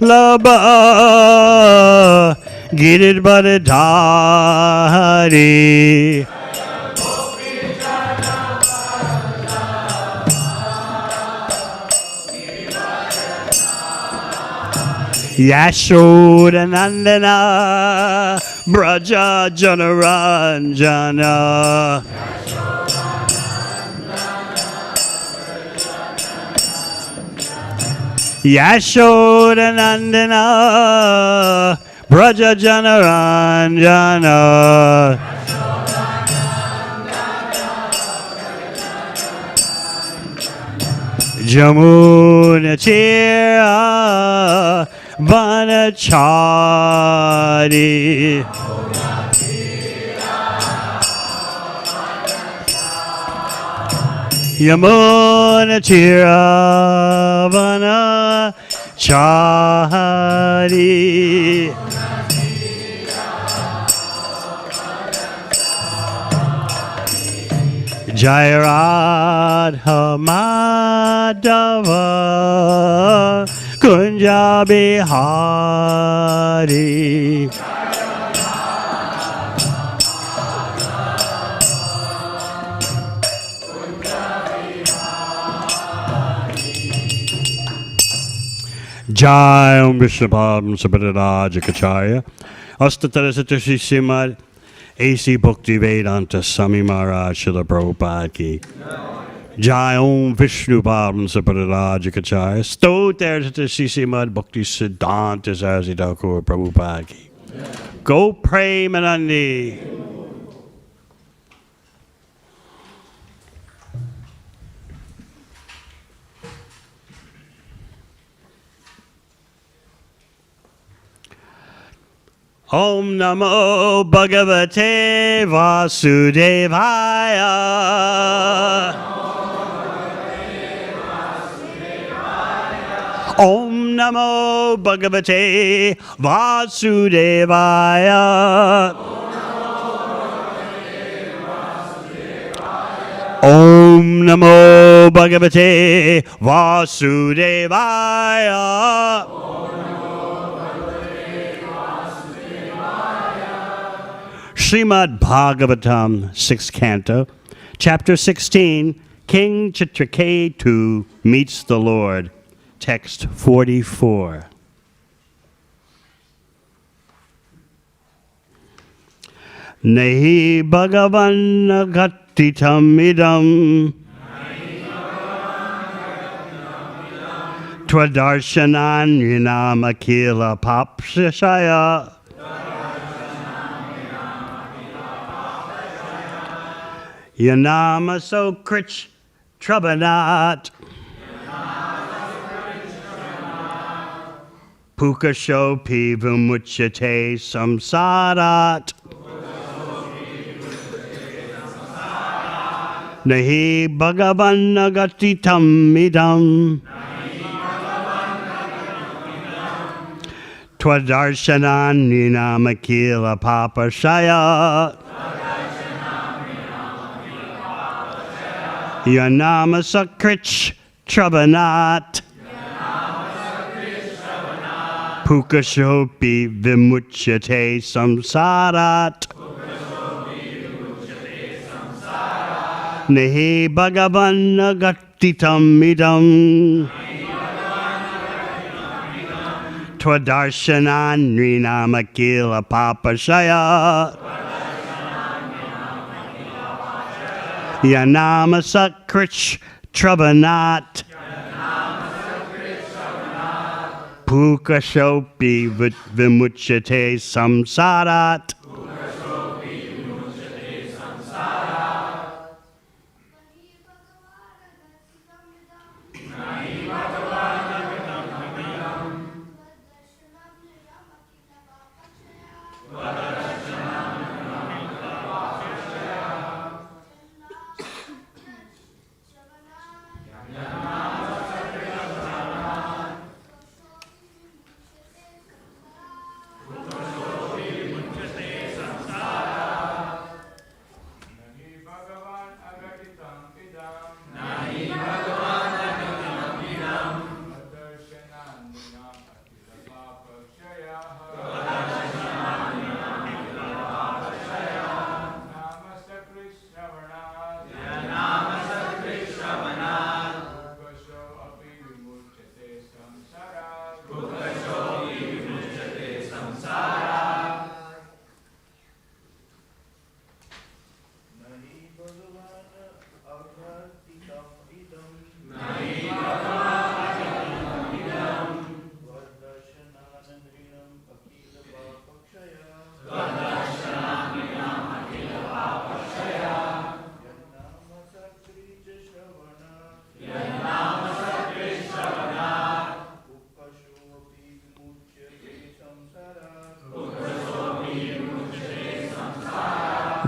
Laba Girid Badadari Yashoda Nandana Braja Janaranjana Yashoda Nandana Braja Janaranjana Jamuna Tira Vanachari Yamuna Tira Vanachari Jai Radha Madhava Kunja Bihari Jai Om Vishnu Padam Sabhadarajakacharya Astatara Śrīmad A.C. Bhaktivedanta Swami Maharaj Srila Prabhupada ki Jai Om Vishnu Padam Sabhadarajakacharya Stoter Śrīmad Bhakti Siddhanta Saraswati Thakur Prabhupada ki Go Premanandi Om Namo Bhagavate Vasudevaya Om Namo Bhagavate Vasudevaya Om Namo Bhagavate Vasudevaya Śrīmad Bhāgavatam, 6th Canto, Chapter 16, King Chitraketu meets the Lord, Text 44. Nehi Bhagavan Gattitam Idam Twadarshanan Yinamakila Papshaya Yanama so krich trabanat Pukasho pivumuchate samsarat Nahi bhagavan nagatitam idam Twadarshanan ninamakila papashaya Yanama Sakrich Trabanat Pukashopi Vimuchyate Samsarat Nehi Bhagavan Nagatitam Idam Twadarshanan Ninamakila Papashaya Yanama Sakrich Trabanat Pukashopi Vimuchyate Samsarat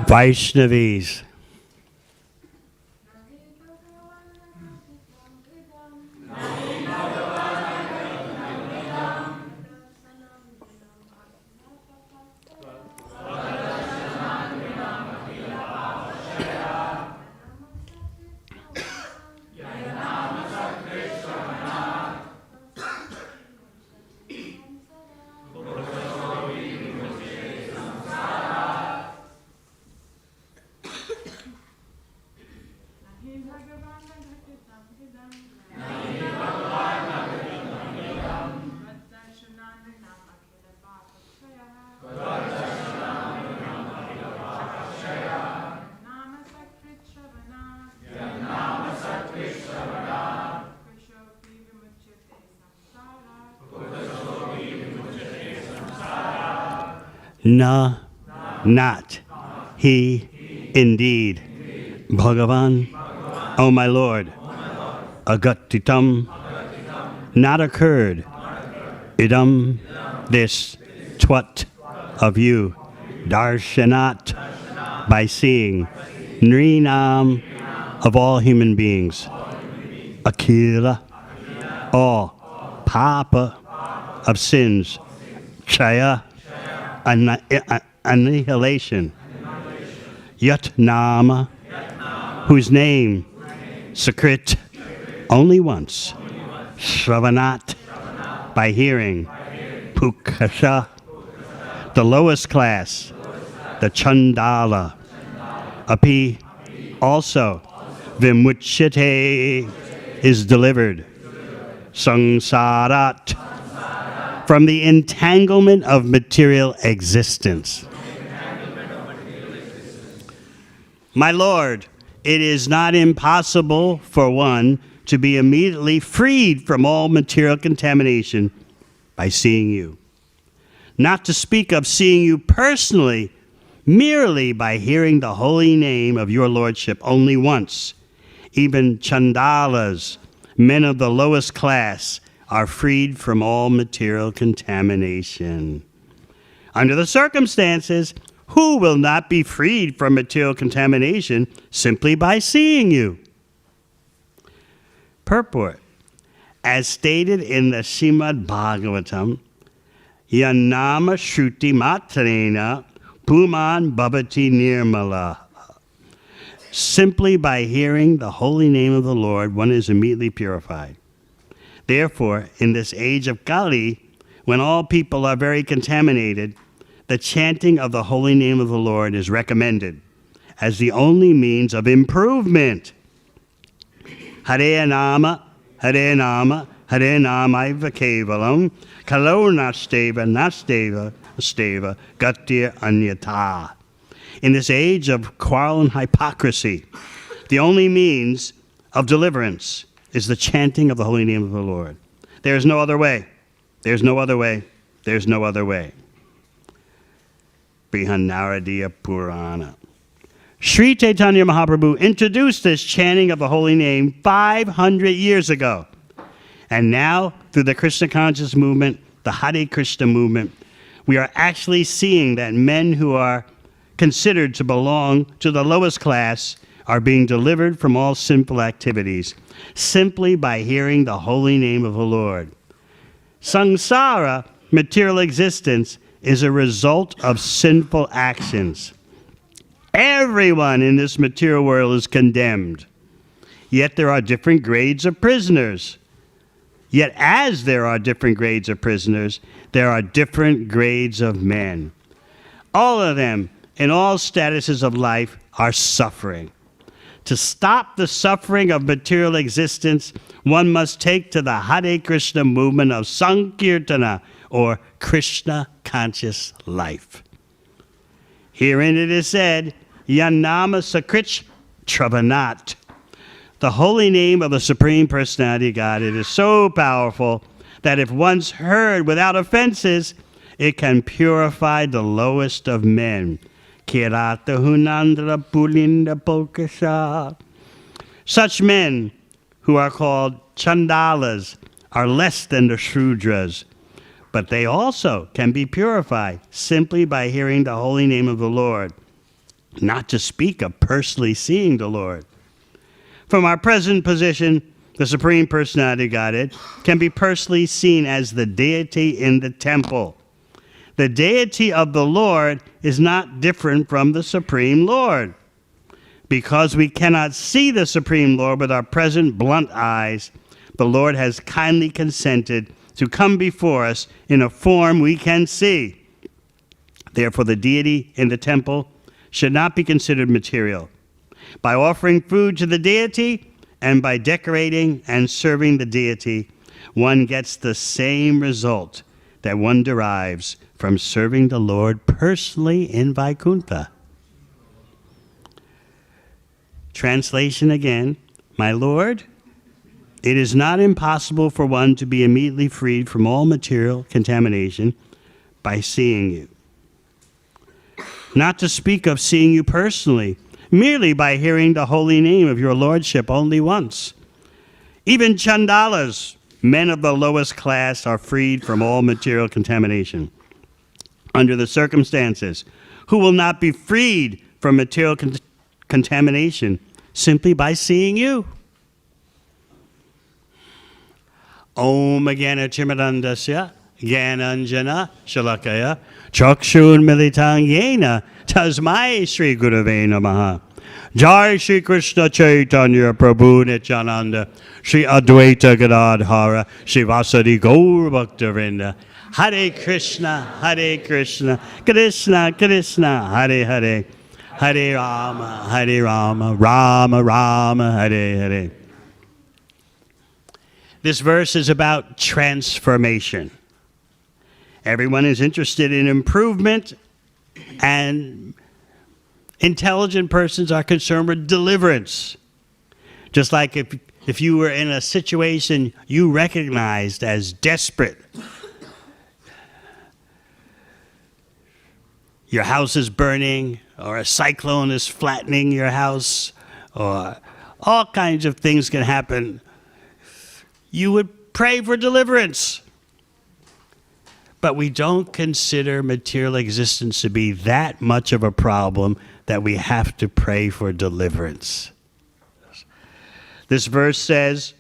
Vaishnavis. Na, not, he, indeed. Bhagavan, O my Lord. Agatitam, not occurred. Idam, this, twat, of you. Darshanat, by seeing. Nrinam, of all human beings. Akila, all. Papa, of sins. Chaya, annihilation. Yat nama, whose name. Sakrit, only once. Shravanat, by hearing. Pukasha, the lowest class. The Chandala. Api, also. Vimuchyate, is delivered. Samsarat, from the entanglement of material existence. My Lord, it is not impossible for one to be immediately freed from all material contamination by seeing you. Not to speak of seeing you personally, merely by hearing the holy name of your Lordship only once. Even Chandalas, men of the lowest class, are freed from all material contamination. Under the circumstances, who will not be freed from material contamination simply by seeing you? Purport. As stated in the Śrīmad Bhāgavatam, Yanama Shruti Matrena Puman Bhavati Nirmala. Simply by hearing the holy name of the Lord, one is immediately purified. Therefore, in this age of Kali, when all people are very contaminated, the chanting of the holy name of the Lord is recommended as the only means of improvement. Hare Nama, Hare Nama, Hare Namaiva Kevalam, Kalo Nasteva, Nasteva, Gatir Anyata. In this age of quarrel and hypocrisy, the only means of deliverance is the chanting of the holy name of the Lord. There is no other way. There's no other way. There's no other way. Brihanaradiya Purana. Sri Chaitanya Mahaprabhu introduced this chanting of the holy name 500 years ago. And now, through the Krishna conscious movement, the Hare Krishna movement, we are actually seeing that men who are considered to belong to the lowest class are being delivered from all sinful activities simply by hearing the holy name of the Lord. Samsara, material existence, is a result of sinful actions. Everyone in this material world is condemned. Yet there are different grades of prisoners. Yet as there are different grades of prisoners, there are different grades of men. All of them, in all statuses of life, are suffering. To stop the suffering of material existence, one must take to the Hare Krishna movement of Sankirtana, or Krishna conscious life. Herein it is said, Yanama Sakrich Travanat. The holy name of the Supreme Personality of God, it is so powerful that if once heard without offenses, it can purify the lowest of men. Kirata Hunandra Pulinda Pokasha. Such men, who are called Chandalas, are less than the Shrudras, but they also can be purified simply by hearing the holy name of the Lord. not to speak of personally seeing the Lord. From our present position, the Supreme Personality of Godhead can be personally seen as the deity in the temple. The deity of the Lord is not different from the Supreme Lord. Because we cannot see the Supreme Lord with our present blunt eyes, the Lord has kindly consented to come before us in a form we can see. Therefore, the deity in the temple should not be considered material. By offering food to the deity and by decorating and serving the deity, one gets the same result that one derives from serving the Lord personally in Vaikuntha. Translation again. My Lord, it is not impossible for one to be immediately freed from all material contamination by seeing you. Not to speak of seeing you personally, merely by hearing the holy name of your lordship only once. Even chandalas, men of the lowest class, are freed from all material contamination. Under the circumstances, who will not be freed from material contamination simply by seeing you? Om Jnana Timirandasya Jnananjana Shalakaya Chakshun Militang Yena Tasmai Shri Gurave Namaha. Jai Shri Krishna Chaitanya Prabhu Nityananda Shri Advaita Gadadhara Shri Vasadi Gaur Bhaktivedanta. Hare Krishna, Krishna Krishna, Hare Hare, Hare Rama, Rama Rama, Hare Hare. This verse is about transformation. Everyone is interested in improvement, and intelligent persons are concerned with deliverance. Just like if you were in a situation you recognized as desperate, your house is burning, or a cyclone is flattening your house, or all kinds of things can happen, you would pray for deliverance. But we don't consider material existence to be that much of a problem that we have to pray for deliverance. This verse says,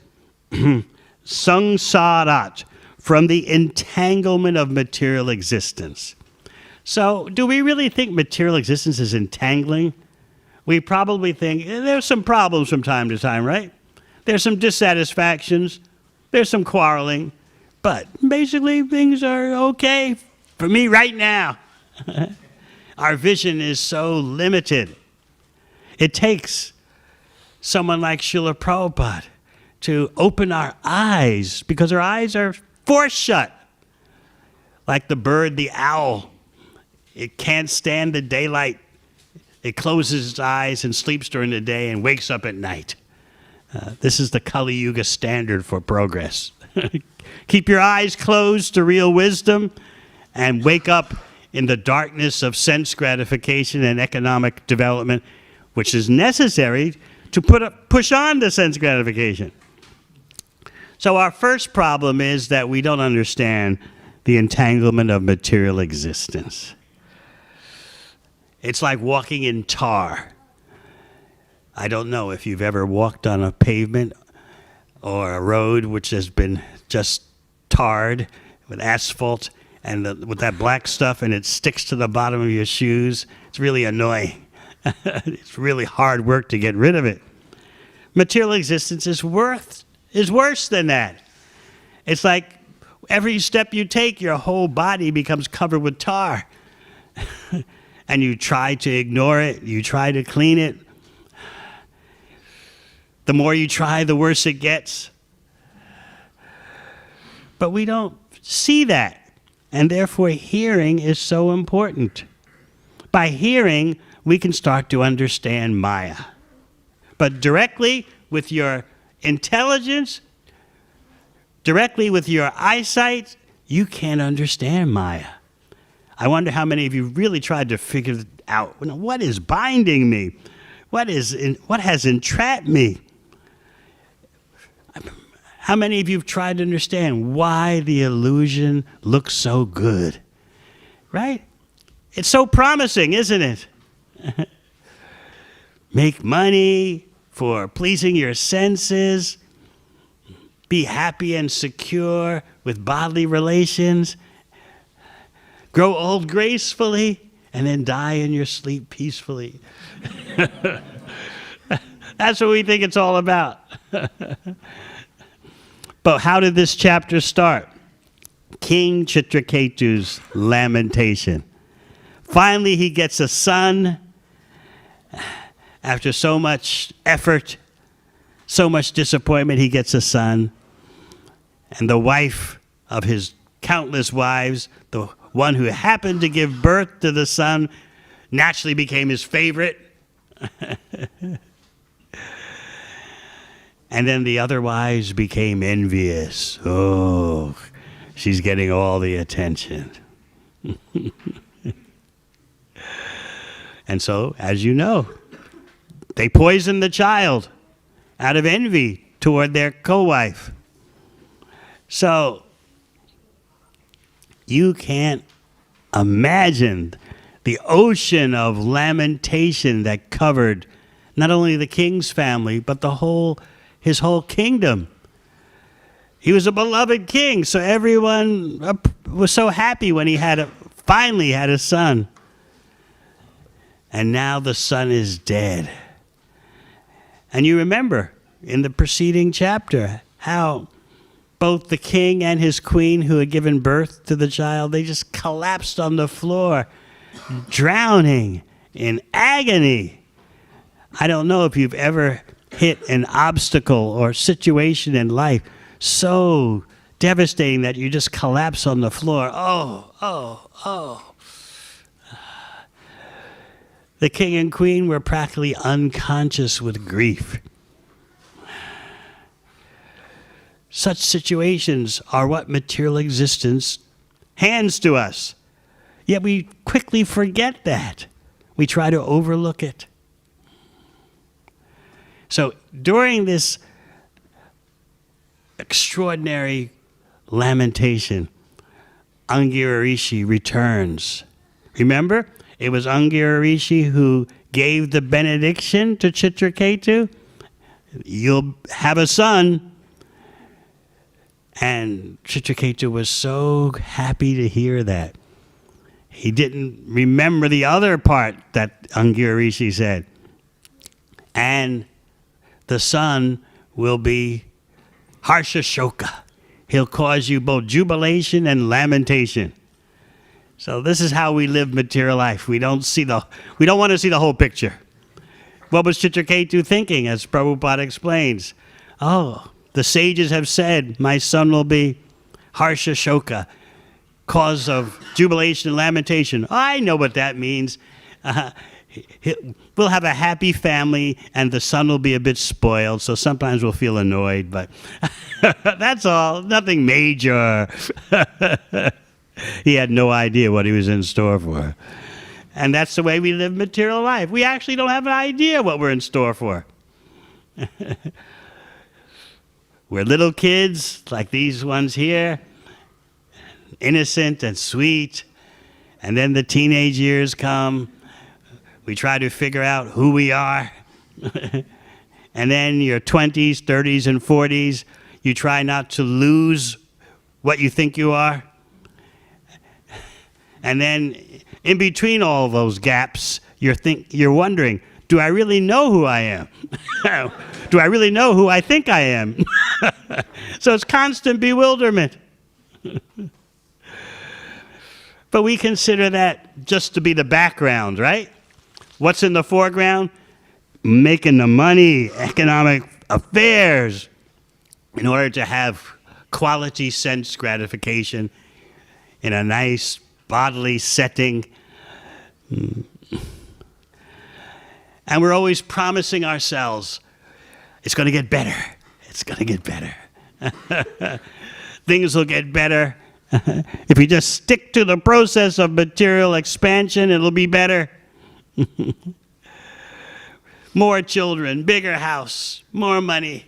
Sangsarat, from the entanglement of material existence. So, do we really think material existence is entangling? We probably think there's some problems from time to time, right? There's some dissatisfactions, there's some quarreling, but basically things are okay for me right now. Our vision is so limited. It takes someone like Srila Prabhupada to open our eyes, because our eyes are forced shut. Like the bird, the owl. It can't stand the daylight. It closes its eyes and sleeps during the day and wakes up at night. This is the Kali Yuga standard for progress. Keep your eyes closed to real wisdom and wake up in the darkness of sense gratification and economic development, which is necessary to push on to sense gratification. So our first problem is that we don't understand the entanglement of material existence. It's like walking in tar. I don't know if you've ever walked on a pavement or a road which has been just tarred with asphalt and with that black stuff, and it sticks to the bottom of your shoes. It's really annoying. It's really hard work to get rid of it. Material existence is worse than that. It's like every step you take, your whole body becomes covered with tar. And you try to ignore it, you try to clean it. The more you try, the worse it gets. But we don't see that, and therefore hearing is so important. By hearing, we can start to understand Maya. But directly with your intelligence, directly with your eyesight, you can't understand Maya. I wonder how many of you really tried to figure out, what is binding me? What has entrapped me? How many of you have tried to understand why the illusion looks so good? Right? It's so promising, isn't it? make money for pleasing your senses, be happy and secure with bodily relations, grow old gracefully, and then die in your sleep peacefully. That's what we think it's all about. But how did this chapter start? King Chitraketu's lamentation. Finally, he gets a son. After so much effort, so much disappointment, he gets a son. And the wife of his countless wives, the one who happened to give birth to the son, naturally became his favorite. And then the other wives became envious. Oh, she's getting all the attention. And so, as you know, they poisoned the child out of envy toward their co-wife. So, you can't imagine the ocean of lamentation that covered not only the king's family, but his whole kingdom. He was a beloved king, so everyone was so happy when he finally had a son. And now the son is dead. And you remember in the preceding chapter how both the king and his queen who had given birth to the child, they just collapsed on the floor, drowning in agony. I don't know if you've ever hit an obstacle or situation in life so devastating that you just collapse on the floor. Oh. The king and queen were practically unconscious with grief. Such situations are what material existence hands to us. Yet we quickly forget that. We try to overlook it. So during this extraordinary lamentation, Angira Rishi returns. Remember? It was Angira Rishi who gave the benediction to Chitraketu. You'll have a son. And Chitraketu was so happy to hear that. He didn't remember the other part that Angira Rishi said. And the son will be Harsha Shoka. He'll cause you both jubilation and lamentation. So this is how we live material life. We don't want to see the whole picture. What was Chitraketu thinking, as Prabhupada explains? Oh, the sages have said, my son will be Harsha Shoka, cause of jubilation and lamentation. I know what that means. We'll have a happy family, and the son will be a bit spoiled, so sometimes we'll feel annoyed, but that's all. Nothing major. He had no idea what he was in store for. And that's the way we live material life. We actually don't have an idea what we're in store for. We're little kids, like these ones here, innocent and sweet, and then the teenage years come. We try to figure out who we are. And then your 20s, 30s, and 40s, you try not to lose what you think you are. And then in between all those gaps, you're wondering, do I really know who I am? Do I really know who I think I am? So it's constant bewilderment. But we consider that just to be the background, right? What's in the foreground? Making the money, economic affairs, in order to have quality sense gratification in a nice bodily setting. And we're always promising ourselves, it's going to get better. It's going to get better. Things will get better. If we just stick to the process of material expansion, it'll be better. More children, bigger house, more money.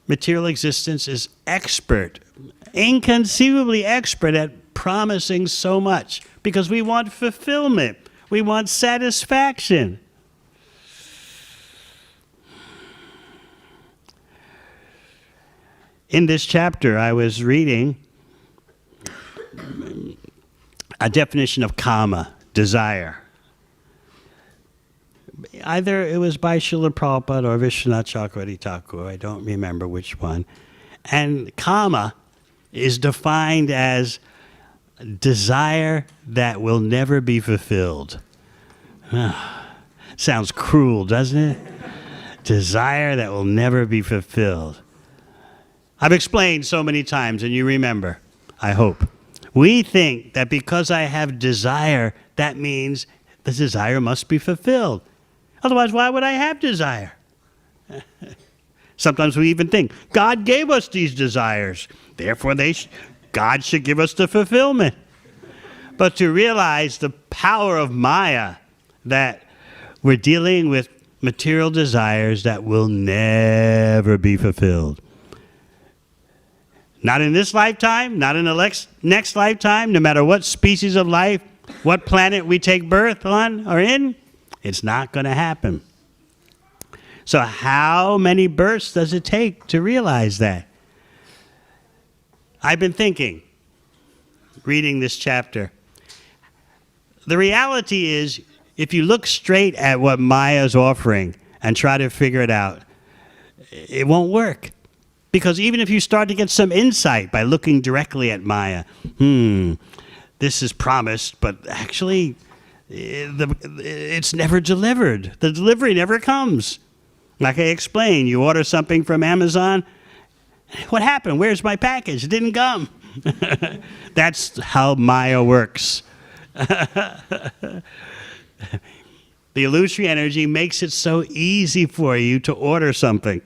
Material existence is inconceivably expert at promising so much because we want fulfillment. We want satisfaction. In this chapter, I was reading a definition of kama, desire. Either it was by Srila Prabhupada or Vishwanath Chakravarti Thakur, I don't remember which one. And kama is defined as desire that will never be fulfilled. Sounds cruel, doesn't it? Desire that will never be fulfilled. I've explained so many times, and you remember, I hope. We think that because I have desire, that means the desire must be fulfilled. Otherwise, why would I have desire? Sometimes we even think, God gave us these desires, therefore God should give us the fulfillment. But to realize the power of Maya, that we're dealing with material desires that will never be fulfilled. Not in this lifetime, not in the next lifetime, no matter what species of life, what planet we take birth on or in, it's not going to happen. So how many births does it take to realize that? I've been thinking, reading this chapter, the reality is, if you look straight at what Maya is offering and try to figure it out, it won't work. Because even if you start to get some insight by looking directly at Maya, this is promised, but actually it's never delivered. The delivery never comes. Like I explained, you order something from Amazon, what happened? Where's my package? It didn't come. That's how Maya works. The illusory energy makes it so easy for you to order something.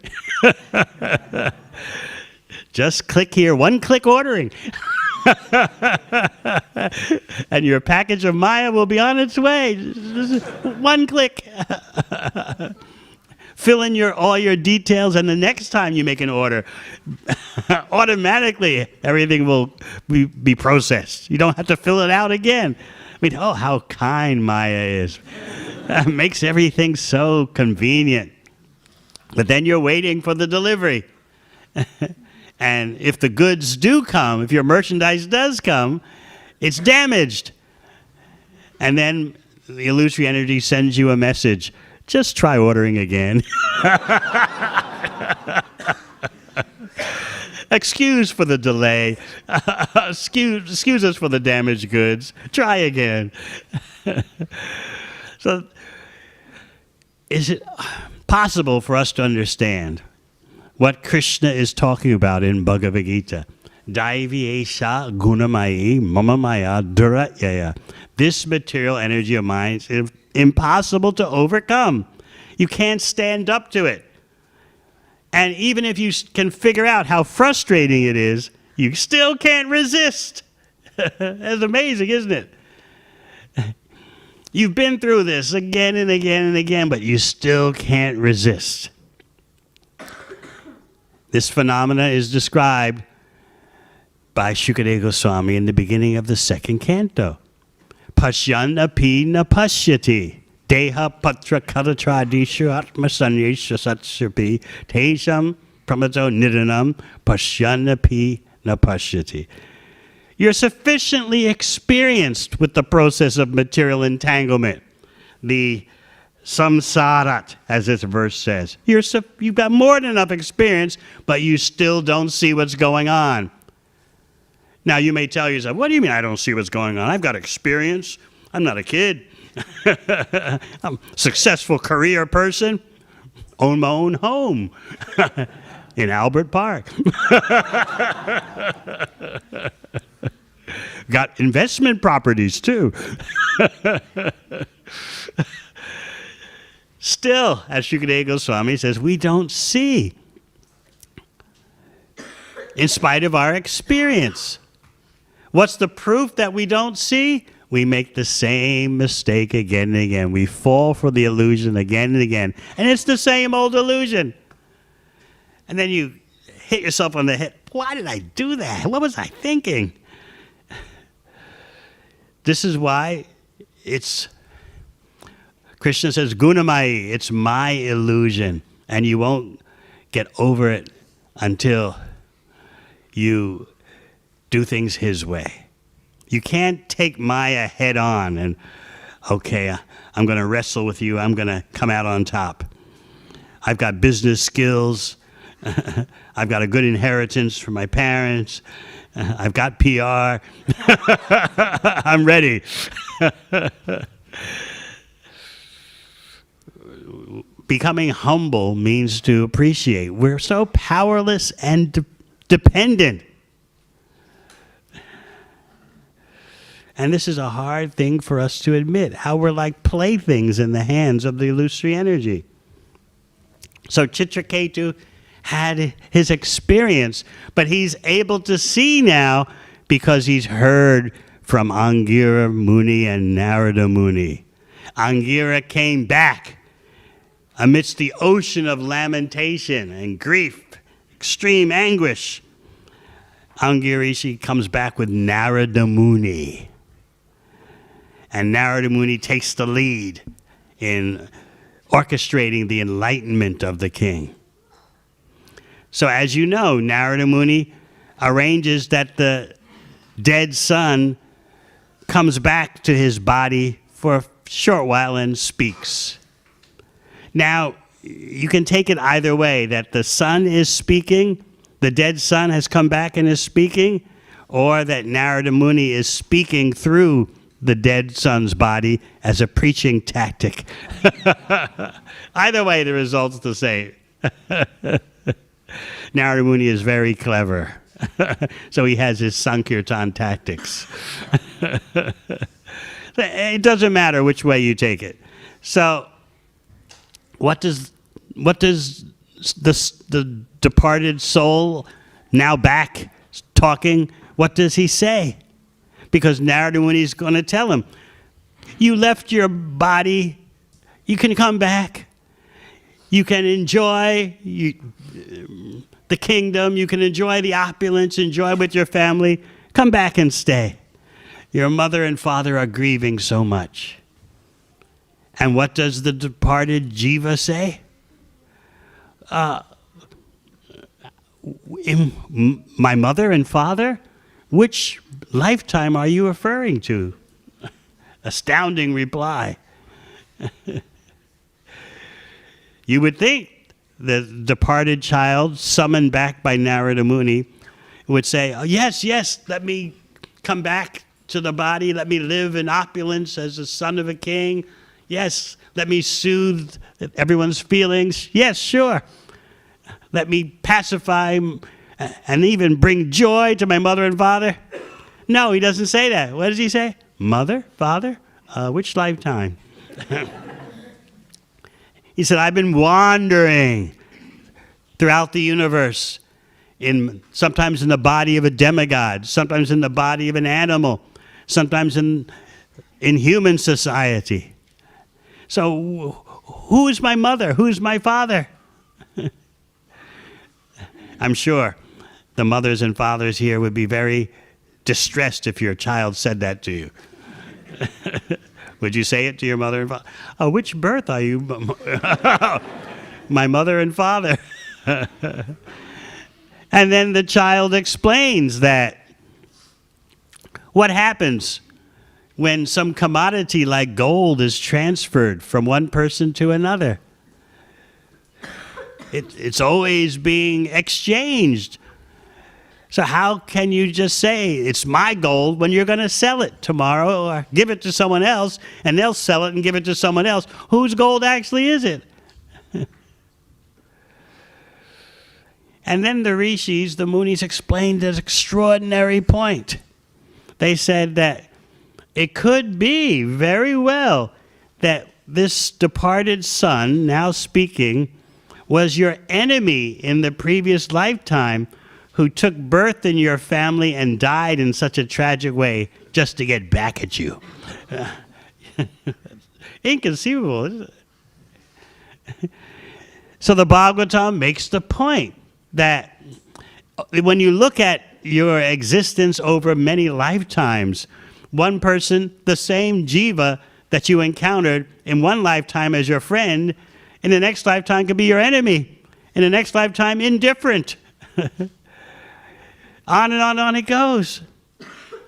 Just click here, one-click ordering. And your package of Maya will be on its way. Just one click. Fill in all your details, and the next time you make an order, automatically everything will be processed. You don't have to fill it out again. I mean, oh, how kind Maya is. Makes everything so convenient. But then you're waiting for the delivery. And if the goods do come, if your merchandise does come, it's damaged. And then the illusory energy sends you a message. Just try ordering again. Excuse for the delay. Excuse us for the damaged goods. Try again. So, is it possible for us to understand what Krishna is talking about in Bhagavad Gita? Daivi esha gunamayi mama maya duratyaya. This material energy of mine is impossible to overcome. You can't stand up to it. And even if you can figure out how frustrating it is, you still can't resist. That's amazing, isn't it? You've been through this again and again and again, but you still can't resist. This phenomena is described by Śrīmad Goswami in the beginning of the second canto. Pashyan api na pashyati. Deha patra karatradishu atma sanyesha satshapi. Tesham pramato nidanam pashyan api na pashyati. You're sufficiently experienced with the process of material entanglement. The samsarat, as this verse says. You've got more than enough experience, but you still don't see what's going on. Now, you may tell yourself, what do you mean I don't see what's going on? I've got experience. I'm not a kid. I'm a successful career person. Own my own home in Albert Park. Got investment properties, too. Still, as Śrīmad Goswami says, we don't see, in spite of our experience. What's the proof that we don't see? We make the same mistake again and again. We fall for the illusion again and again. And it's the same old illusion. And then you hit yourself on the head. Why did I do that? What was I thinking? This is why it's Krishna says, Gunamai, it's my illusion. And you won't get over it until you do things his way. You can't take Maya head on and, okay, I'm going to wrestle with you. I'm going to come out on top. I've got business skills. I've got a good inheritance from my parents. I've got PR. I'm ready. Becoming humble means to appreciate. We're so powerless and dependent. And this is a hard thing for us to admit, how we're like playthings in the hands of the illusory energy. So Chitraketu had his experience, but he's able to see now because he's heard from Angira Muni and Narada Muni. Angira came back amidst the ocean of lamentation and grief, extreme anguish. Angirishi comes back with Narada Muni. And Narada Muni takes the lead in orchestrating the enlightenment of the king. So as you know, Narada Muni arranges that the dead son comes back to his body for a short while and speaks. Now, you can take it either way, that the son is speaking, the dead son has come back and is speaking, or that Narada Muni is speaking through the dead son's body as a preaching tactic. Either way, the result's the same. Narada Muni is very clever. So he has his Sankirtan tactics. It doesn't matter which way you take it. So what does the departed soul, now back talking, what does he say? Because Narada Muni is going to tell him, you left your body, you can come back, you can enjoy the kingdom, you can enjoy the opulence, enjoy with your family, come back and stay. Your mother and father are grieving so much. And what does the departed jiva say? My mother and father? Which lifetime are you referring to? Astounding reply. You would think the departed child, summoned back by Narada Muni, would say, oh, yes, let me come back to the body, let me live in opulence as the son of a king. Yes, let me soothe everyone's feelings. Yes, sure. Let me pacify and even bring joy to my mother and father. No, he doesn't say that. What does he say? Mother, father, which lifetime? He said, I've been wandering throughout the universe, sometimes in the body of a demigod, sometimes in the body of an animal, sometimes in human society. So who is my mother? Who is my father? I'm sure the mothers and fathers here would be very distressed if your child said that to you. Would you say it to your mother and father? Oh, which birth are you? My mother and father. And then the child explains that what happens when some commodity like gold is transferred from one person to another. It's always being exchanged. So how can you just say it's my gold when you're going to sell it tomorrow or give it to someone else and they'll sell it and give it to someone else? Whose gold actually is it? And then the rishis, the munis, explained this extraordinary point. They said that it could be very well that this departed son, now speaking, was your enemy in the previous lifetime who took birth in your family and died in such a tragic way just to get back at you. Inconceivable, isn't it? So the Bhagavatam makes the point that when you look at your existence over many lifetimes, one person, the same jiva that you encountered in one lifetime as your friend, in the next lifetime could be your enemy, in the next lifetime indifferent. On and on it goes.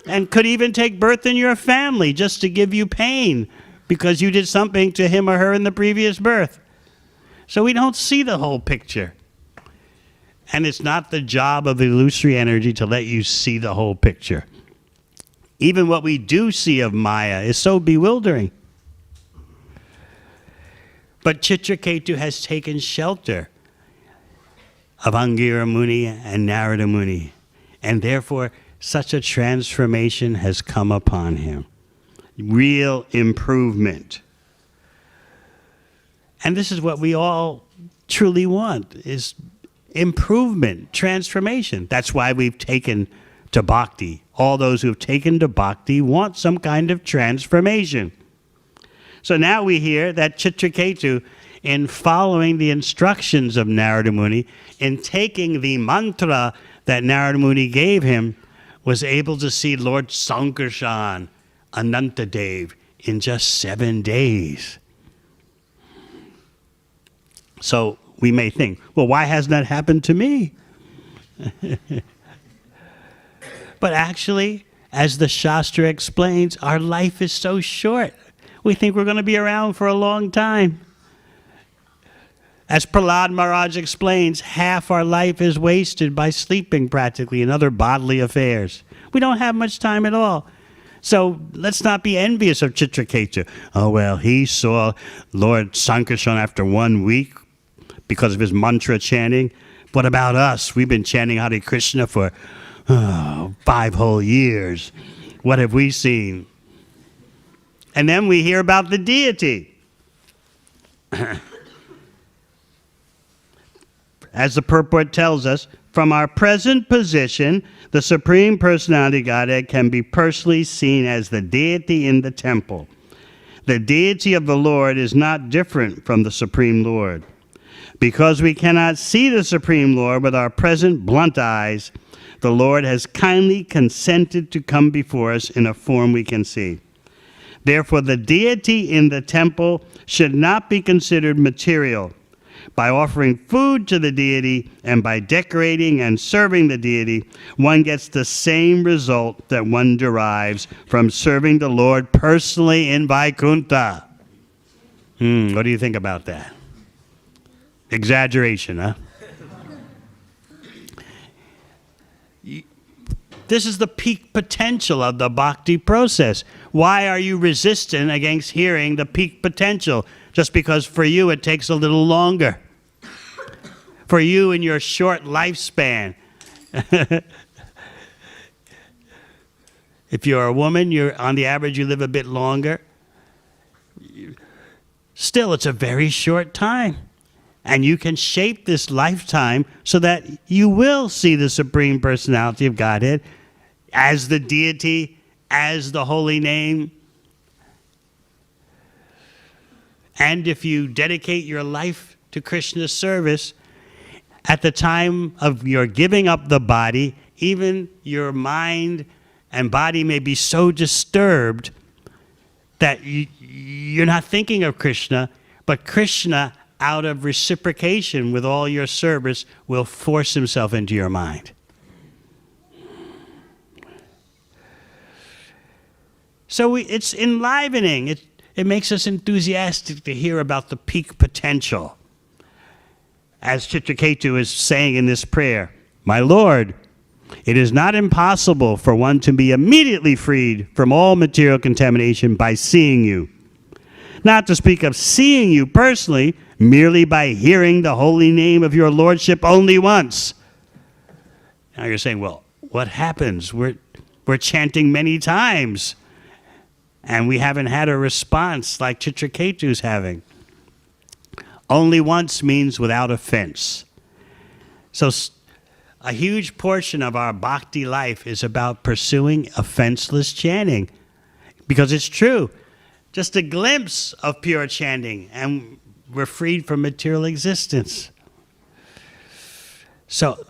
And could even take birth in your family just to give you pain because you did something to him or her in the previous birth. So we don't see the whole picture. And it's not the job of illusory energy to let you see the whole picture. Even what we do see of Maya is so bewildering. But Chitraketu has taken shelter of Angira Muni and Narada Muni, and therefore such a transformation has come upon him. Real improvement. And this is what we all truly want, is improvement, transformation. That's why we've taken to bhakti. All those who have taken to bhakti want some kind of transformation. So now we hear that Chitraketu, in following the instructions of Narada Muni, in taking the mantra that Narada Muni gave him, was able to see Lord Sankarshan, Anantadev, in just 7 days. So we may think, well, why hasn't that happened to me? But actually, as the Shastra explains, our life is so short. We think we're going to be around for a long time. As Prahlad Maharaj explains, half our life is wasted by sleeping practically and other bodily affairs. We don't have much time at all. So let's not be envious of Chitraketu. Oh, well, he saw Lord Sankarshan after 1 week because of his mantra chanting. What about us? We've been chanting Hare Krishna for 5 whole years. What have we seen? And then we hear about the deity. As the purport tells us, from our present position, the Supreme Personality Godhead can be personally seen as the deity in the temple. The deity of the Lord is not different from the Supreme Lord. Because we cannot see the Supreme Lord with our present blunt eyes, the Lord has kindly consented to come before us in a form we can see. Therefore, the deity in the temple should not be considered material. By offering food to the deity and by decorating and serving the deity, one gets the same result that one derives from serving the Lord personally in Vaikuntha. What do you think about that? Exaggeration, huh? This is the peak potential of the bhakti process. Why are you resistant against hearing the peak potential? Just because for you it takes a little longer. For you in your short lifespan. If you're a woman, on the average you live a bit longer. Still, it's a very short time. And you can shape this lifetime so that you will see the Supreme Personality of Godhead as the deity, as the holy name. And if you dedicate your life to Krishna's service, at the time of your giving up the body, even your mind and body may be so disturbed that you're not thinking of Krishna, but Krishna, out of reciprocation with all your service, will force himself into your mind. So it's enlivening. It makes us enthusiastic to hear about the peak potential. As Chitraketu is saying in this prayer, "My Lord, it is not impossible for one to be immediately freed from all material contamination by seeing you. Not to speak of seeing you personally, merely by hearing the holy name of your Lordship only once." Now you're saying, well, what happens? We're chanting many times, and we haven't had a response like Chitraketu's having. Only once means without offense. So a huge portion of our bhakti life is about pursuing offenseless chanting. Because it's true. Just a glimpse of pure chanting, and we're freed from material existence. So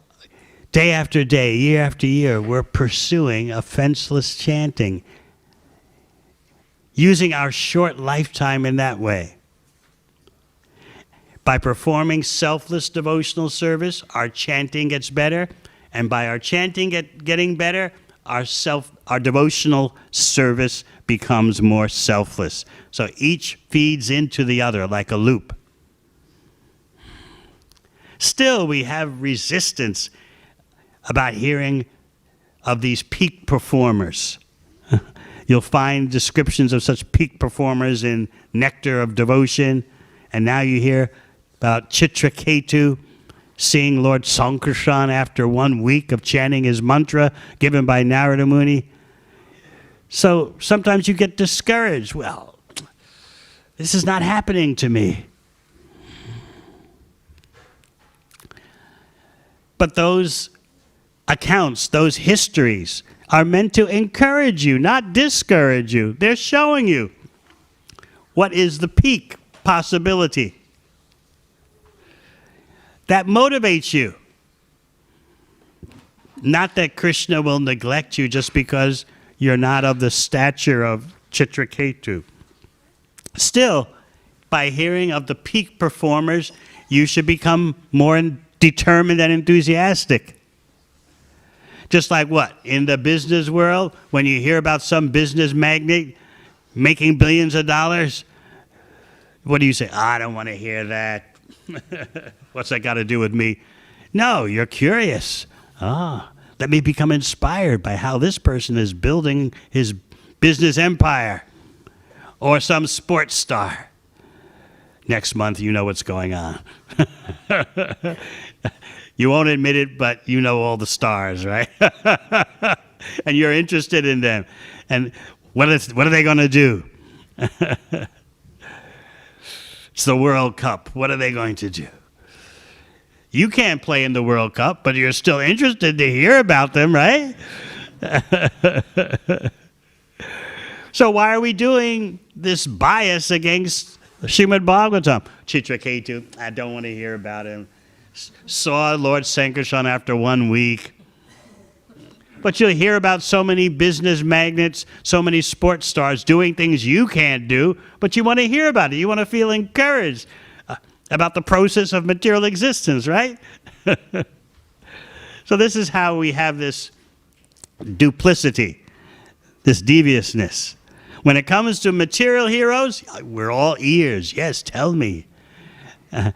day after day, year after year, we're pursuing offenseless chanting. using our short lifetime in that way. By performing selfless devotional service, our chanting gets better, and by our chanting getting better, our devotional service becomes more selfless. So each feeds into the other like a loop. Still, we have resistance about hearing of these peak performers. You'll find descriptions of such peak performers in Nectar of Devotion, and now you hear about Chitraketu seeing Lord Sankarshan after 1 week of chanting his mantra given by Narada Muni. So sometimes you get discouraged. Well, this is not happening to me. But those accounts, those histories, are meant to encourage you, not discourage you. They're showing you what is the peak possibility. That motivates you. Not that Krishna will neglect you just because you're not of the stature of Chitraketu. Still, by hearing of the peak performers, you should become more determined and enthusiastic. Just like what? In the business world, when you hear about some business magnate making billions of dollars, what do you say? I don't want to hear that. What's that got to do with me? No, you're curious. Let me become inspired by how this person is building his business empire. Or some sports star. Next month, you know what's going on. You won't admit it, but you know all the stars, right? And you're interested in them. And what are they going to do? It's the World Cup. What are they going to do? You can't play in the World Cup, but you're still interested to hear about them, right? So why are we doing this bias against Śrīmad Bhāgavatam? Chitraketu, I don't want to hear about him. Saw Lord Sankarshan after 1 week. But you'll hear about so many business magnates, so many sports stars doing things you can't do, but you want to hear about it. You want to feel encouraged about the process of material existence, right? So this is how we have this duplicity, this deviousness. When it comes to material heroes, we're all ears. Yes, tell me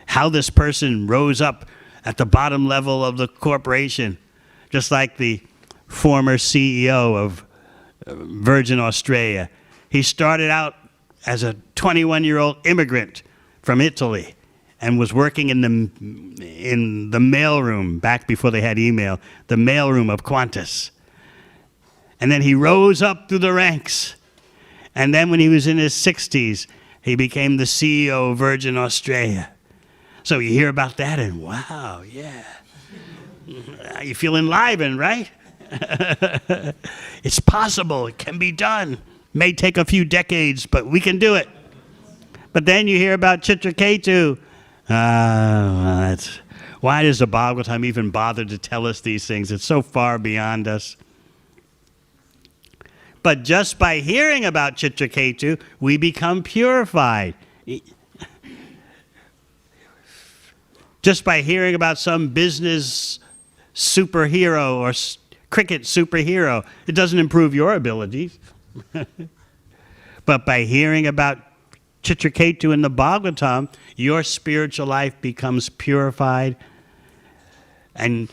how this person rose up at the bottom level of the corporation, just like the former CEO of Virgin Australia. He started out as a 21-year-old immigrant from Italy and was working in the mailroom back before they had email, the mailroom of Qantas. And then he rose up through the ranks. And then when he was in his 60s, he became the CEO of Virgin Australia. So you hear about that and wow, yeah. You feel enlivened, right? It's possible. It can be done. May take a few decades, but we can do it. But then you hear about Chitraketu. Why does the Bhagavatam even bother to tell us these things? It's so far beyond us. But just by hearing about Chitraketu, we become purified. Just by hearing about some business superhero or cricket superhero, it doesn't improve your abilities. But by hearing about Chitraketu in the Bhagavatam, your spiritual life becomes purified and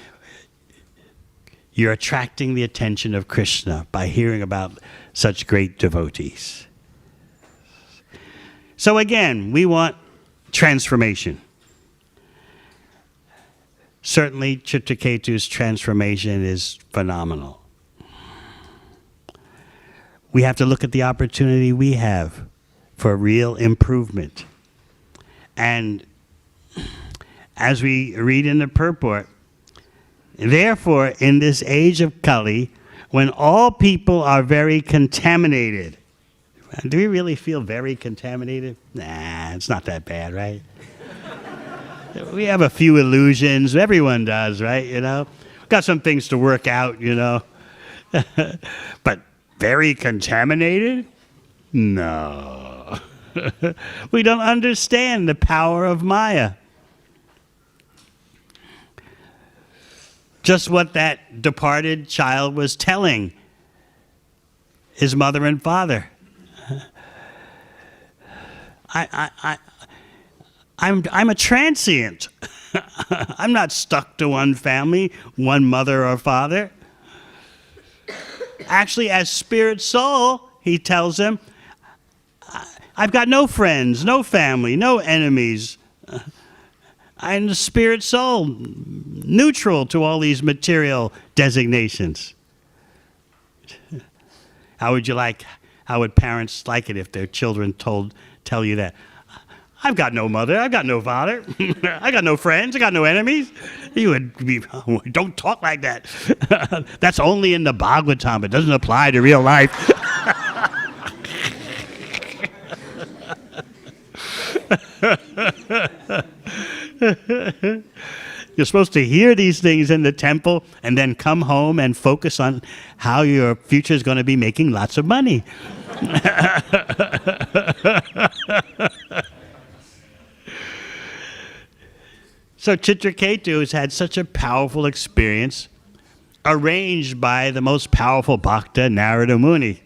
you're attracting the attention of Krishna by hearing about such great devotees. So again, we want transformation. Certainly, Chitraketu's transformation is phenomenal. We have to look at the opportunity we have for real improvement. And as we read in the purport, therefore, in this age of Kali, when all people are very contaminated, do we really feel very contaminated? Nah, it's not that bad, right? We have a few illusions. Everyone does, right? You know, got some things to work out, you know. But very contaminated? No. We don't understand the power of Maya. Just what that departed child was telling his mother and father. I'm a transient. I'm not stuck to one family, one mother or father. Actually, as spirit soul, he tells them, I've got no friends, no family, no enemies. I'm the spirit soul, neutral to all these material designations. How would parents like it if their children tell you that? I've got no mother, I've got no father, I got no friends, I got no enemies. You would be, don't talk like that. That's only in the Bhagavatam. It doesn't apply to real life. You're supposed to hear these things in the temple and then come home and focus on how your future is going to be making lots of money. So Chitraketu has had such a powerful experience arranged by the most powerful Bhakta, Narada Muni.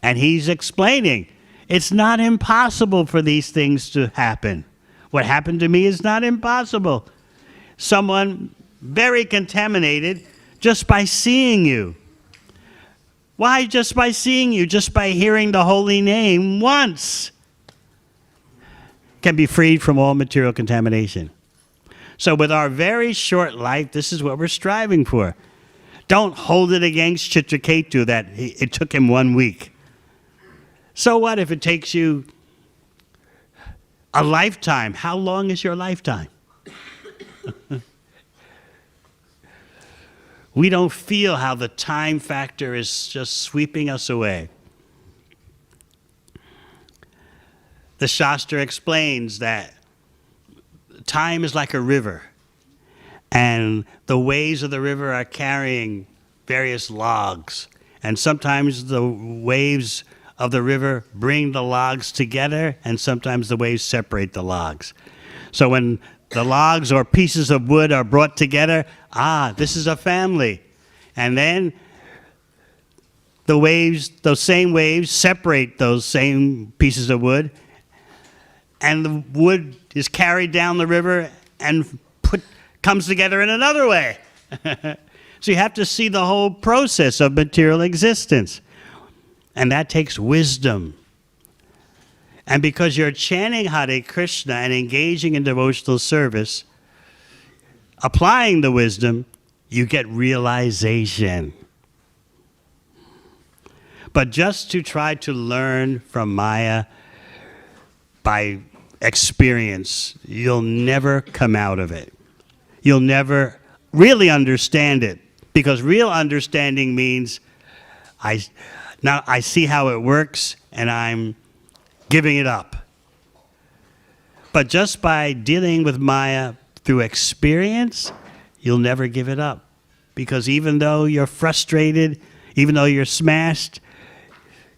And he's explaining, it's not impossible for these things to happen. What happened to me is not impossible. Someone very contaminated just by seeing you. Why just by seeing you? Just by hearing the holy name once can be freed from all material contamination. So with our very short life, this is what we're striving for. Don't hold it against Chitraketu that it took him 1 week. So what if it takes you a lifetime? How long is your lifetime? We don't feel how the time factor is just sweeping us away. The Shastra explains that time is like a river, and the waves of the river are carrying various logs, and sometimes the waves of the river bring the logs together, and sometimes the waves separate the logs. So when the logs or pieces of wood are brought together, this is a family. And then the waves, those same waves, separate those same pieces of wood, and the wood is carried down the river and comes together in another way. So you have to see the whole process of material existence. And that takes wisdom. And because you're chanting Hare Krishna and engaging in devotional service, applying the wisdom, you get realization. But just to try to learn from Maya by experience, you'll never come out of it. You'll never really understand it, because real understanding means now I see how it works and I'm giving it up. But just by dealing with Maya through experience, you'll never give it up. Because even though you're frustrated, even though you're smashed,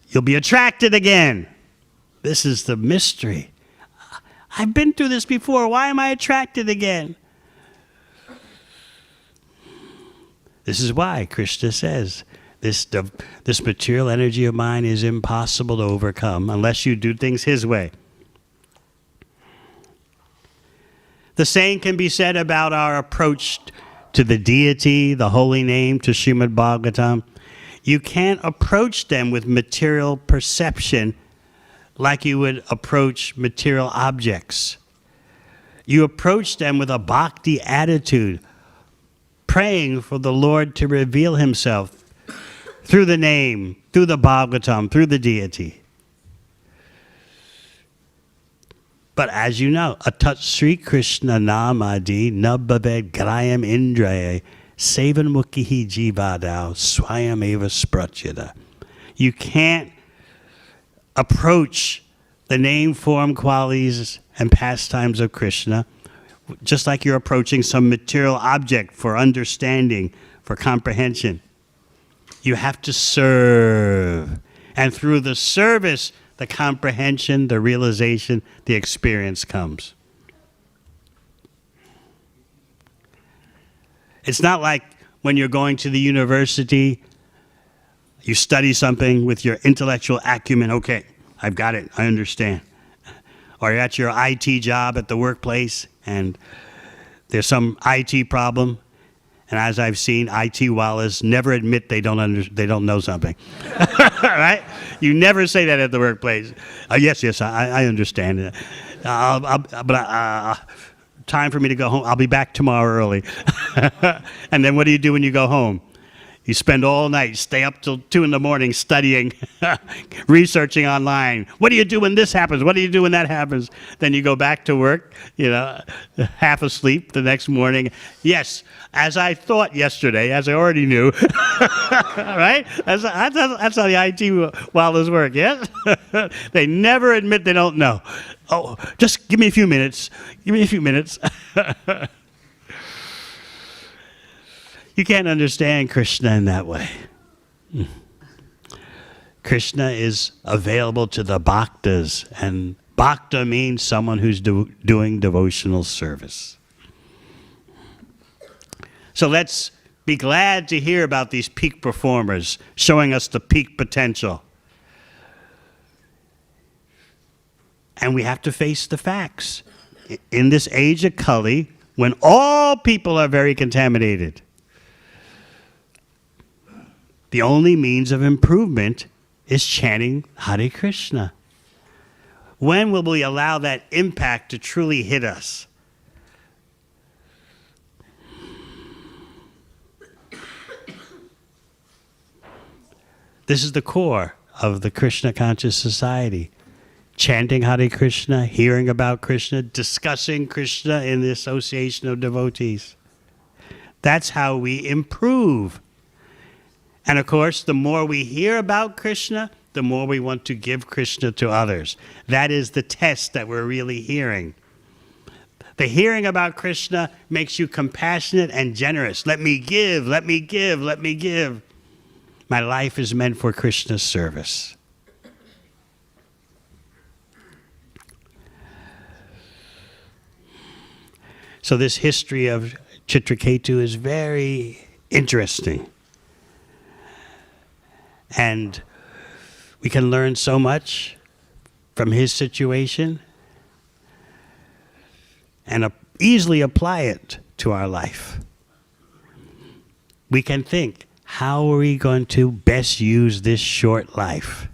you'll be attracted again. This is the mystery. I've been through this before. Why am I attracted again? This is why Krishna says, this material energy of mine is impossible to overcome unless you do things his way. The same can be said about our approach to the deity, the holy name, to Śrīmad Bhāgavatam. You can't approach them with material perception like you would approach material objects. You approach them with a bhakti attitude, praying for the Lord to reveal himself through the name, through the Bhagavatam, through the deity. But as you know, atat Sri Krishna namadi nabbaved grayam indraya sevan mukhihi jivadao swayam eva sprachyada. You can't approach the name, form, qualities, and pastimes of Krishna just like you're approaching some material object for understanding, for comprehension. You have to serve. And through the service, the comprehension, the realization, the experience comes. It's not like when you're going to the university, you study something with your intellectual acumen. Okay, I've got it, I understand. Or you're at your IT job at the workplace and there's some IT problem. And as I've seen, IT wallahs never admit they don't know something. Right? You never say that at the workplace. Yes, I understand it. Time for me to go home. I'll be back tomorrow early. And then what do you do when you go home? You spend all night, stay up till 2 in the morning studying, researching online. What do you do when this happens? What do you do when that happens? Then you go back to work, half asleep the next morning. Yes, as I thought yesterday, as I already knew. Right? That's how the IT wallahs work, yes? They never admit they don't know. Oh, just give me a few minutes. Give me a few minutes. You can't understand Krishna in that way. Krishna is available to the bhaktas, and bhakta means someone who's doing devotional service. So let's be glad to hear about these peak performers showing us the peak potential. And we have to face the facts. In this age of Kali, when all people are very contaminated, the only means of improvement is chanting Hare Krishna. When will we allow that impact to truly hit us? This is the core of the Krishna conscious society. Chanting Hare Krishna, hearing about Krishna, discussing Krishna in the association of devotees. That's how we improve. And of course, the more we hear about Krishna, the more we want to give Krishna to others. That is the test that we're really hearing. The hearing about Krishna makes you compassionate and generous. Let me give, let me give, let me give. My life is meant for Krishna's service. So this history of Chitraketu is very interesting. And we can learn so much from his situation and easily apply it to our life. We can think, how are we going to best use this short life?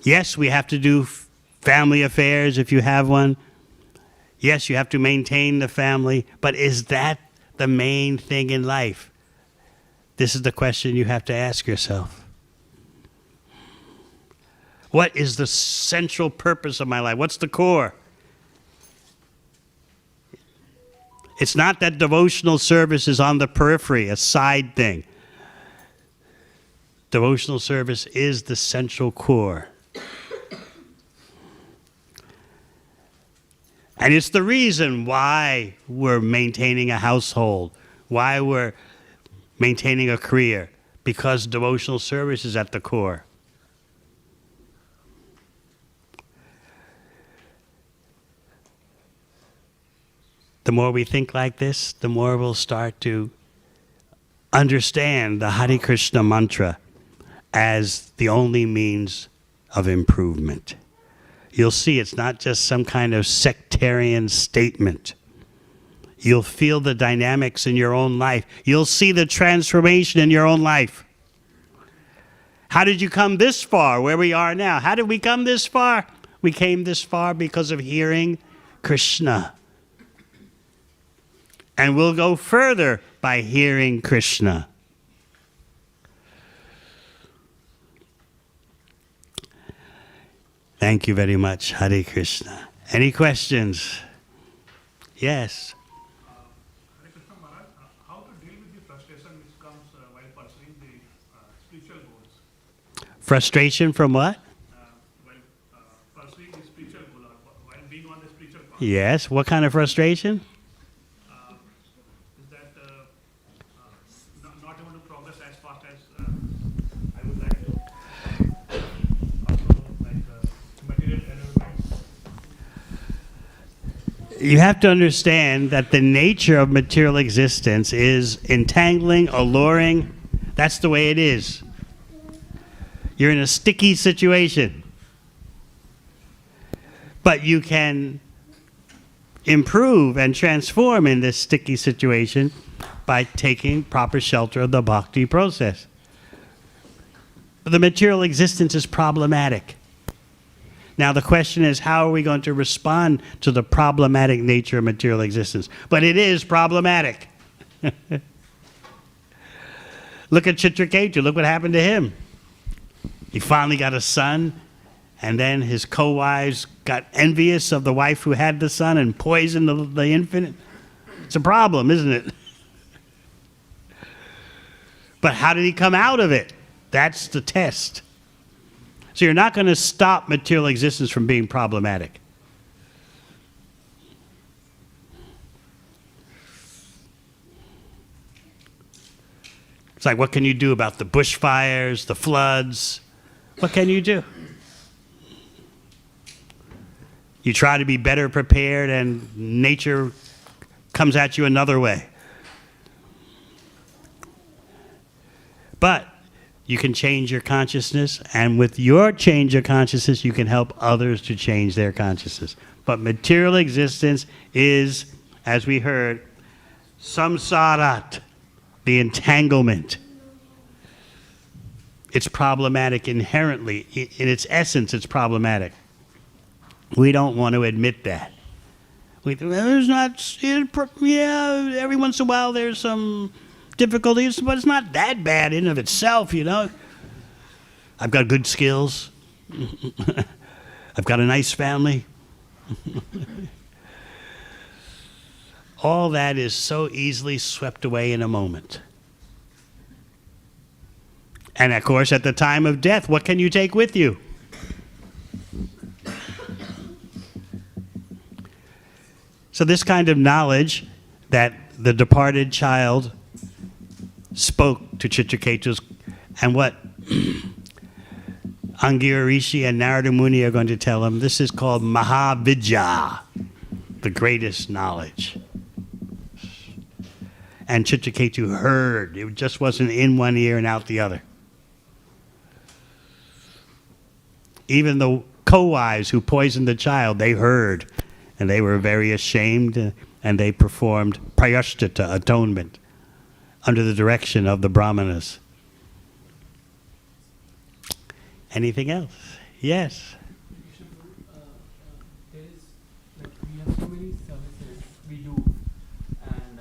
Yes, we have to do family affairs if you have one. Yes, you have to maintain the family, but is that the main thing in life? This is the question you have to ask yourself. What is the central purpose of my life? What's the core? It's not that devotional service is on the periphery, a side thing. Devotional service is the central core. And it's the reason why we're maintaining a household, why we're maintaining a career, because devotional service is at the core. The more we think like this, the more we'll start to understand the Hare Krishna mantra as the only means of improvement. You'll see it's not just some kind of sectarian statement. You'll feel the dynamics in your own life. You'll see the transformation in your own life. How did you come this far, where we are now? How did we come this far? We came this far because of hearing Krishna. And we'll go further by hearing Krishna. Thank you very much, Hare Krishna. Any questions? Yes. Hare Krishna Maharaj, how to deal with the frustration which comes while pursuing the spiritual goals? Frustration from what? While pursuing the spiritual goal, or while being on the spiritual path. Yes. What kind of frustration? Is that not able to progress as fast as I You have to understand that the nature of material existence is entangling, alluring. That's the way it is. You're in a sticky situation. But you can improve and transform in this sticky situation by taking proper shelter of the bhakti process. The material existence is problematic. Now the question is, how are we going to respond to the problematic nature of material existence? But it is problematic. Look at Chitraketu. Look what happened to him. He finally got a son, and then his co-wives got envious of the wife who had the son and poisoned the infant. It's a problem, isn't it? But how did he come out of it? That's the test. So you're not going to stop material existence from being problematic. It's like, what can you do about the bushfires, the floods? What can you do? You try to be better prepared, and nature comes at you another way. But you can change your consciousness, and with your change of consciousness, you can help others to change their consciousness. But material existence is, as we heard, samsarat, the entanglement. It's problematic inherently. In its essence, it's problematic. We don't want to admit that. There's not, yeah, every once in a while there's some difficulties, but it's not that bad in of itself, you know. I've got good skills. I've got a nice family. All that is so easily swept away in a moment. And of course, at the time of death, what can you take with you? So this kind of knowledge that the departed child spoke to Chitraketu, and what Angira Rishi and Narada Muni are going to tell him, this is called Mahavidya, the greatest knowledge. And Chitraketu heard. It just wasn't in one ear and out the other. Even the co-wives who poisoned the child, they heard. And they were very ashamed, and they performed prayashtita, atonement, under the direction of the brahmanas. Anything else? Yes. There is, like, we have so many services we do, and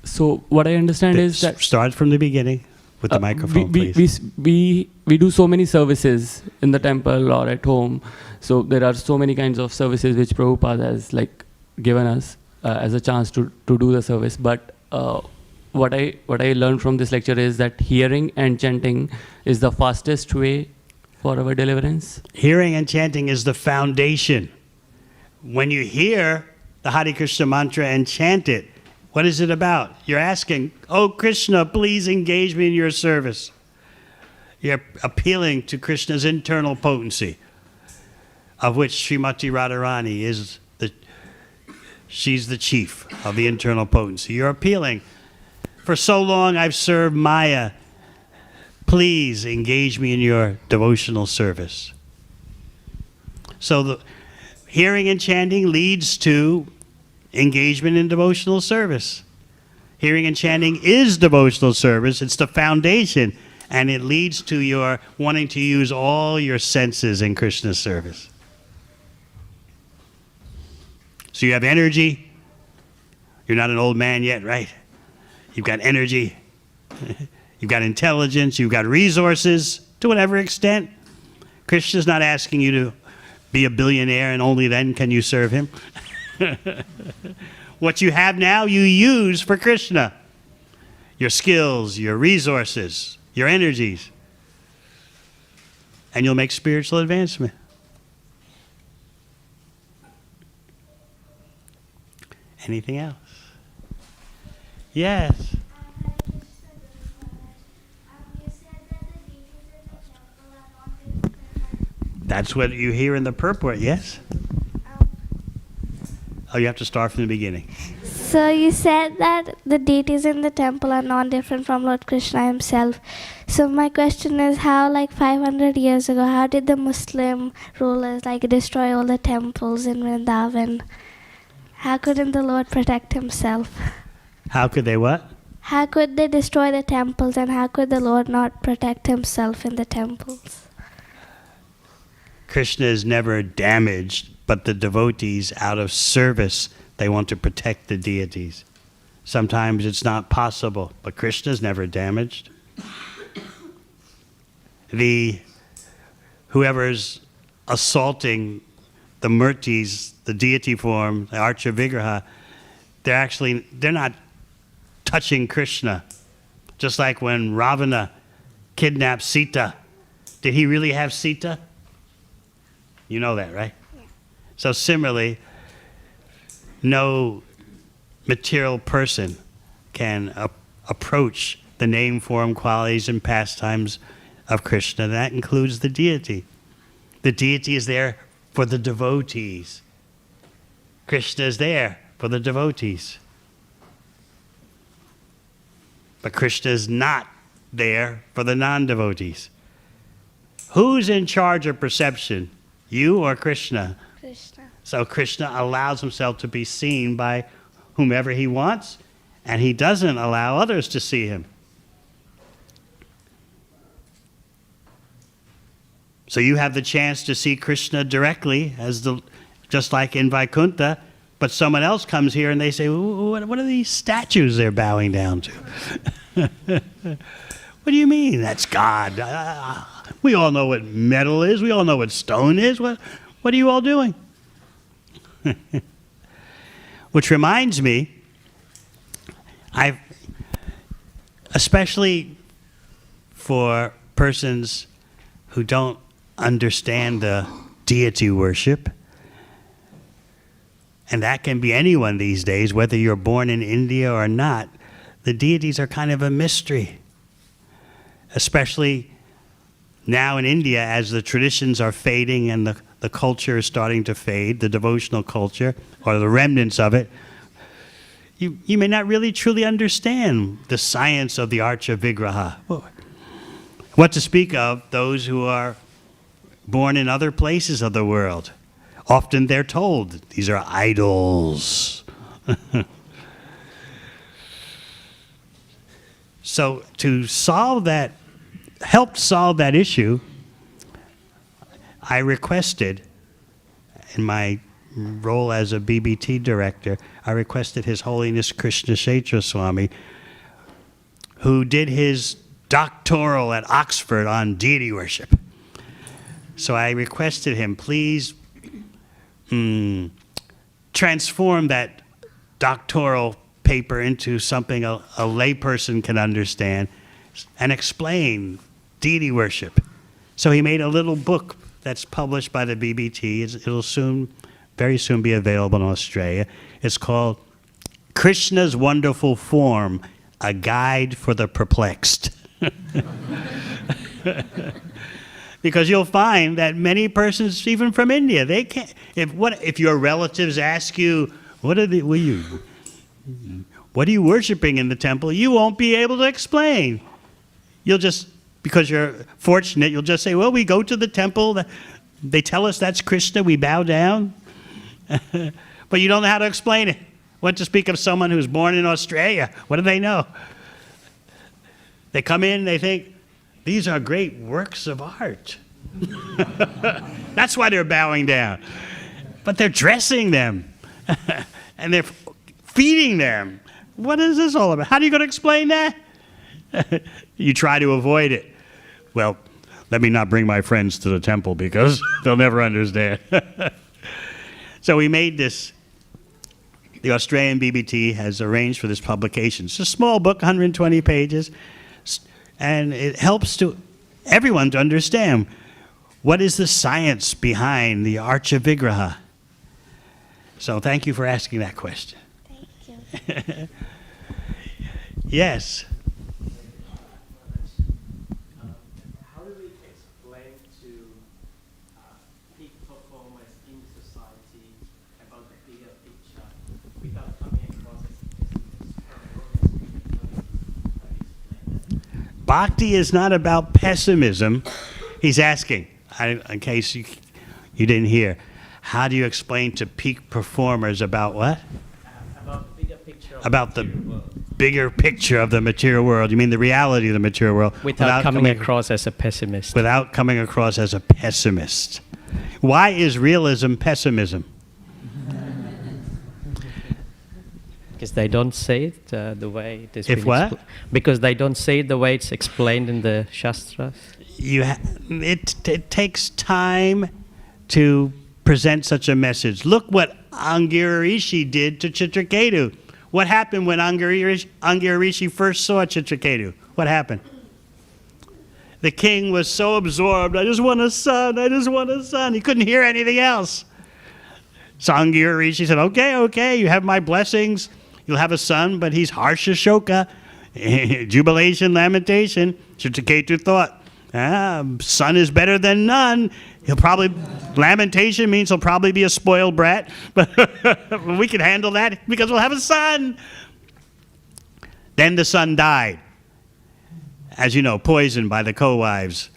so what I understand is that Start from the beginning with the microphone, please. we do so many services in the temple or at home. So there are so many kinds of services which Prabhupada has like given us as a chance to do the service. But what I learned from this lecture is that hearing and chanting is the fastest way for our deliverance. Hearing and chanting is the foundation. When you hear the Hare Krishna mantra and chant it, what is it about? You're asking, oh Krishna, please engage me in your service. You're appealing to Krishna's internal potency, of which Srimati Radharani is she's the chief of the internal potency. You're appealing. For so long I've served Maya. Please engage me in your devotional service. So the hearing and chanting leads to engagement in devotional service. Hearing and chanting is devotional service. It's the foundation, and it leads to your wanting to use all your senses in Krishna's service. So you have energy. You're not an old man yet, right? You've got energy. You've got intelligence. You've got resources to whatever extent. Krishna's not asking you to be a billionaire and only then can you serve him. What you have now, you use for Krishna. Your skills, your resources, your energies. And you'll make spiritual advancement. Anything else? Yes. That's what you hear in the purport, yes? you have to start from the beginning. So you said that the deities in the temple are non-different from Lord Krishna himself. So my question is, how, like 500 years ago, how did the Muslim rulers destroy all the temples in Vrindavan? How couldn't the Lord protect himself? How could they what? How could they destroy the temples, and how could the Lord not protect himself in the temples? Krishna is never damaged, but the devotees, out of service, they want to protect the deities. Sometimes it's not possible, but Krishna is never damaged. Whoever's assaulting the murtis, the deity form, the Archa Vigraha, they're not touching Krishna. Just like when Ravana kidnapped Sita. Did he really have Sita? You know that, right? Yeah. So similarly, no material person can approach the name, form, qualities, and pastimes of Krishna. That includes the deity. The deity is there for the devotees. Krishna is there for the devotees. But Krishna is not there for the non-devotees. Who's in charge of perception? You or Krishna? Krishna. So Krishna allows himself to be seen by whomever he wants, and he doesn't allow others to see him. So you have the chance to see Krishna directly, just like in Vaikuntha, but someone else comes here and they say, what are these statues they're bowing down to? What do you mean? That's God. We all know what metal is. We all know what stone is. What are you all doing? Which reminds me, especially for persons who don't understand the deity worship, and that can be anyone these days, whether you're born in India or not, the deities are kind of a mystery. Especially now in India, as the traditions are fading and the culture is starting to fade, the devotional culture, or the remnants of it, you may not really truly understand the science of the Archa Vigraha. What to speak of those who are born in other places of the world. Often they're told, these are idols. So to help solve that issue, I requested, in my role as a BBT director, I requested His Holiness Krishna Kshetra Swami, who did his doctoral at Oxford on deity worship. So I requested him, please transform that doctoral paper into something a layperson can understand and explain deity worship. So he made a little book that's published by the BBT. It'll very soon be available in Australia. It's called Krishna's Wonderful Form, A Guide for the Perplexed. Because you'll find that many persons, even from India, they can't. If your relatives ask you, what are you worshiping in the temple? You won't be able to explain. You'll just, because you're fortunate, you'll just say, well, we go to the temple. They tell us that's Krishna. We bow down. But you don't know how to explain it. What to speak of someone who's born in Australia? What do they know? They come in, they think, these are great works of art. That's why they're bowing down. But they're dressing them. And they're feeding them. What is this all about? How are you going to explain that? You try to avoid it. Well, let me not bring my friends to the temple because they'll never understand. So we made this. The Australian BBT has arranged for this publication. It's a small book, 120 pages. And it helps everyone to understand what is the science behind the Archa Vigraha. So thank you for asking that question. Thank you. Yes. How do we explain to peak performers in society about the bigger picture Bhakti is not about pessimism. He's asking, in case you didn't hear, how do you explain to peak performers about what? About the bigger picture of About the material world. bigger picture of the material world. You mean the reality of the material world. Without coming across as a pessimist. Without coming across as a pessimist. Why is realism pessimism? Because they don't say it the way it is. If what? Because they don't say it the way it's explained in the Shastras. It takes time to present such a message. Look what Angira Rishi did to Chitraketu. What happened when Angira Rishi first saw Chitraketu? What happened? The king was so absorbed, I just want a son, I just want a son. He couldn't hear anything else. So Angira Rishi said, okay, you have my blessings. You'll have a son, but he's Harsha Shoka. Jubilation, lamentation. Chitraketu thought, son is better than none. Lamentation means he'll probably be a spoiled brat, but we can handle that because we'll have a son. Then the son died. As you know, poisoned by the co-wives.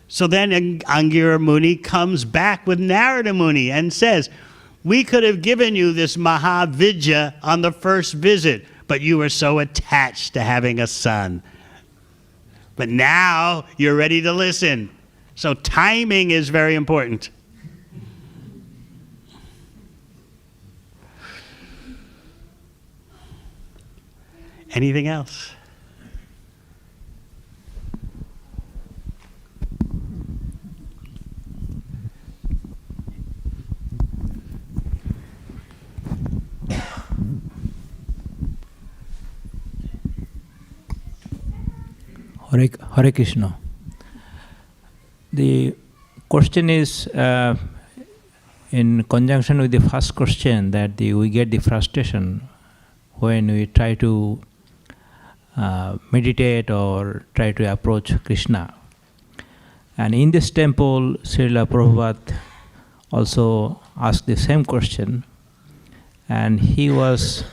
So then Angira Muni comes back with Narada Muni and says, we could have given you this Mahavidya on the first visit, but you were so attached to having a son. But now you're ready to listen. So timing is very important. Anything else? Hare Krishna. The question is in conjunction with the first question that we get the frustration when we try to meditate or try to approach Krishna. And in this temple, Srila Prabhupada also asked the same question, and he was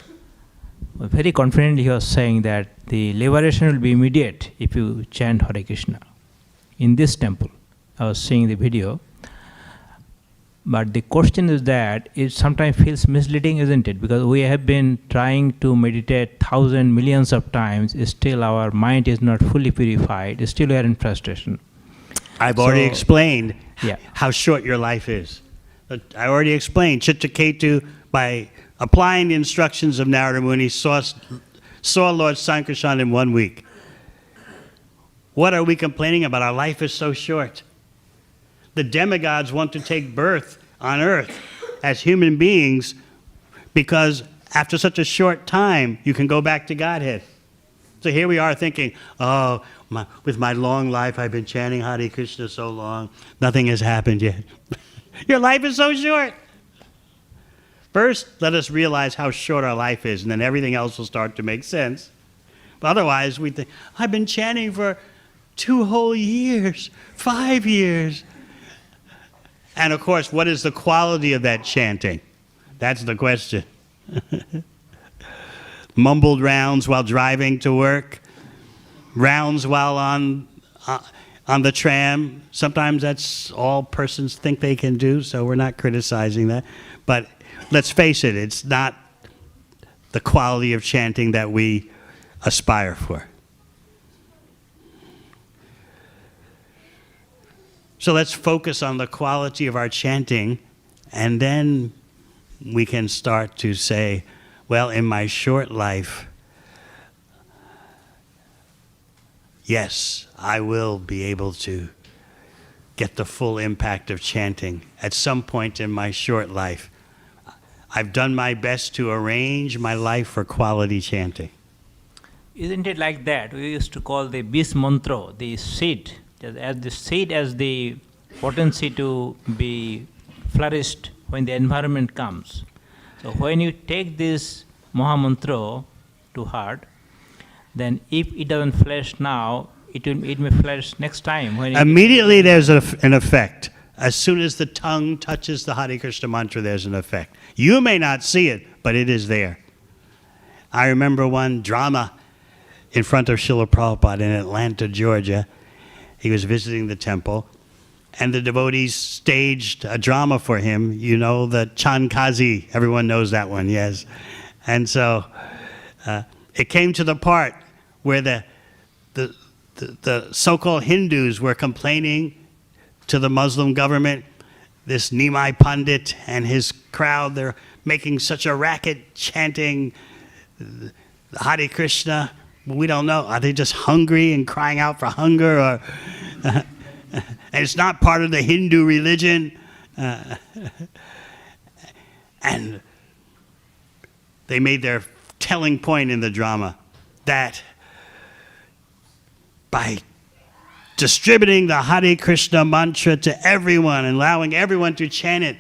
very confidently he was saying that the liberation will be immediate if you chant Hare Krishna. In this temple, I was seeing the video. But the question is that it sometimes feels misleading, isn't it? Because we have been trying to meditate thousands, millions of times, still our mind is not fully purified, still we are in frustration. I've already explained Yeah. how short your life is. I already explained. Chitraketu, by applying the instructions of Narada Muni, saw Lord Sankarshan in 1 week. What are we complaining about? Our life is so short. The demigods want to take birth on earth as human beings because after such a short time, you can go back to Godhead. So here we are thinking, with my long life, I've been chanting Hare Krishna so long, nothing has happened yet. Your life is so short. First, let us realize how short our life is, and then everything else will start to make sense. But otherwise, we think, I've been chanting for 2 whole years, 5 years. And of course, what is the quality of that chanting? That's the question. Mumbled rounds while driving to work, rounds while on the tram. Sometimes that's all persons think they can do, so we're not criticizing that. But let's face it, it's not the quality of chanting that we aspire for. So let's focus on the quality of our chanting, and then we can start to say, well, in my short life, yes, I will be able to get the full impact of chanting at some point in my short life. I've done my best to arrange my life for quality chanting. Isn't it like that? We used to call the bis mantra, the seed, as the potency to be flourished when the environment comes. So when you take this Maha Mantra to heart, then if it doesn't flourish now, it may flourish next time. When Immediately there's an effect. As soon as the tongue touches the Hare Krishna mantra, there's an effect. You may not see it, but it is there. I remember one drama. in front of Srila Prabhupada in Atlanta, Georgia. He was visiting the temple, and the devotees staged a drama for him. You know, the Chankazi, everyone knows that one, yes. And so it came to the part where the so-called Hindus were complaining to the Muslim government. This Nimai Pandit and his crowd, they're making such a racket chanting Hare Krishna. We don't know. Are they just hungry and crying out for hunger? Or and it's not part of the Hindu religion. And they made their telling point in the drama that by distributing the Hare Krishna mantra to everyone and allowing everyone to chant it,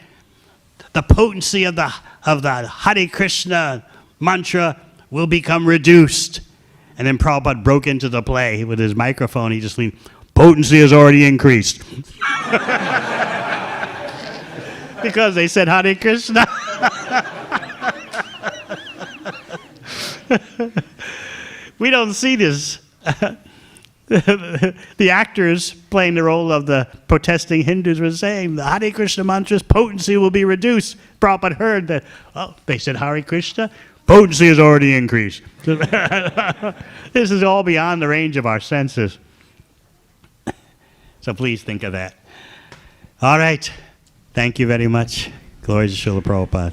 the potency of the Hare Krishna mantra will become reduced. And then Prabhupada broke into the play with his microphone. He just leaned, potency has already increased. Because they said Hare Krishna. We don't see this. The actors playing the role of the protesting Hindus were saying the Hare Krishna mantra's potency will be reduced. Prabhupada heard that, oh, they said Hare Krishna, potency has already increased. This is all beyond the range of our senses. So please think of that. All right. Thank you very much. Glory to Srila Prabhupada.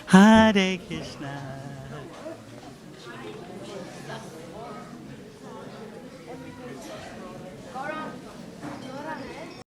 Hare Krishna.